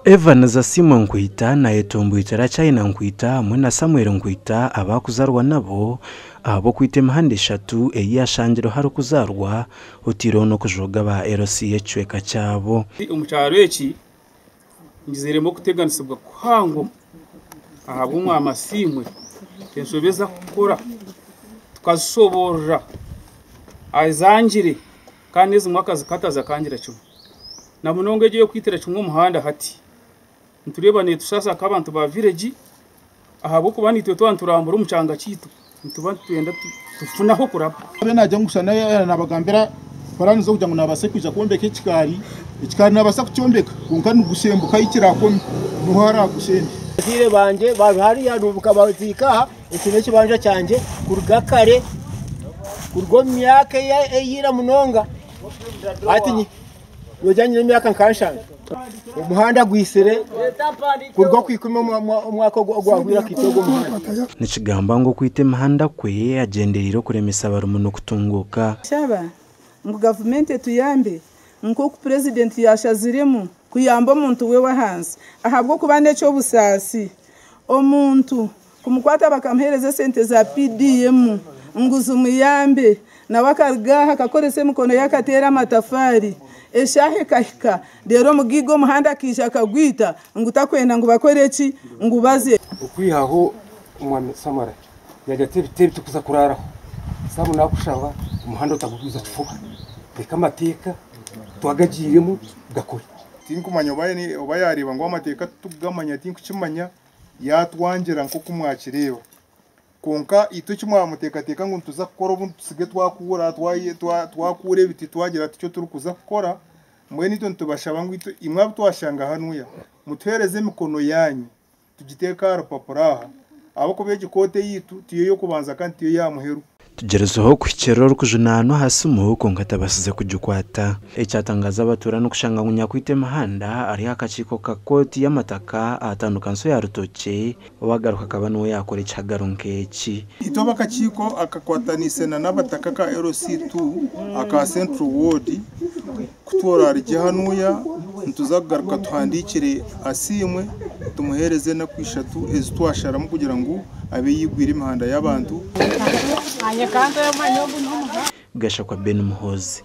Evan Zasimo Nkwita na Etombo Itara China Nkwita hamwe na Samuel Nkwita abakuzarwa nabo abo kwite mahande 3 eyashangiro hari kuzarwa utiro no kujoga ba LCH weka cyabo umucyaro eki ngizeremo kuteganisibwa kuhango ahabwo umwama simwe tensobeza kukora tukasobora azangire kandi izi mwaka zikataza kangira cyo na munonge giye kwitira cyo muhanda hati nturebane tushasa kabantu ba village ahabo kubani twe twanturambura umucanga kitu ntuba twenda tufunaho kuraba najya ngushana nabagambira baranizo kujya ngo nabase kwija kombeka ikikari nabasa kucyombeka kunkana gusembuka ikirako nuhara gusende zire banje babihari yarubuka bazika ikine kibanja cyanje kurugakare kurgo myaka yira munonga ati yojanye n'imyaka nkanshanga umuhanda gwisere kurgo kwikuma umwaka gwagwira kitogo muhanda nikigamba ngo kwite mahanda kwe agenderiro kuremesa barumuntu kutunguka shaba ngo government tuyambe nko ku president yashaziremo kuyamba umuntu we wahanze ahabwo kubane cyo busasi omuntu kumukwata bakamhereze sente za PDM nguzu muyambe na wakargaha kakorese mukono yakatera amatafari eshahe kahika rero mugigo muhanda kisha kagwita ngutakwenda ngo bakoreki ngubaze ukwihaho umwami Samara yajya tebite kuza kuraraho samu nakushaba umuhanda utagubiza tufuka reka amateka twagagiremo gakora tinkumanya obayareba ngo amateka tugamanya tinkukimanya yatwangira nko kumwakireba konka ito kimwa mutekateka ngo tuza gukora ubu tusige twakura twakure biti twagira cyo turi kuza gukora mwe nito tubashaba ngo ito imwa twashanga hanuya mutwereze mikono yanyu tugiteka rapapuraha abo ko begikote yitu tiyo yo kubanza kandi tiyo yamuheru tugerezaho kwikero rukujunano hasi umuhuko ngatabasize kujukwata ecyatangaza abatura no kushanga ngunya kwite mahanda ari akaciko kakoti y'amataka atandukanso ya rutoke wagaruka kabano yakore cyagarunkeki ito bakaciko akakwatanise n'abataka ka LC2 aka Central Ward kutora ari hanuya ntuzagaruka tuhandikire asimwe tumuhereze na kwishatu ezitwasharamo kugira ngo abe yigwira imihanda y'abantu gasha kwa Ben Muhozi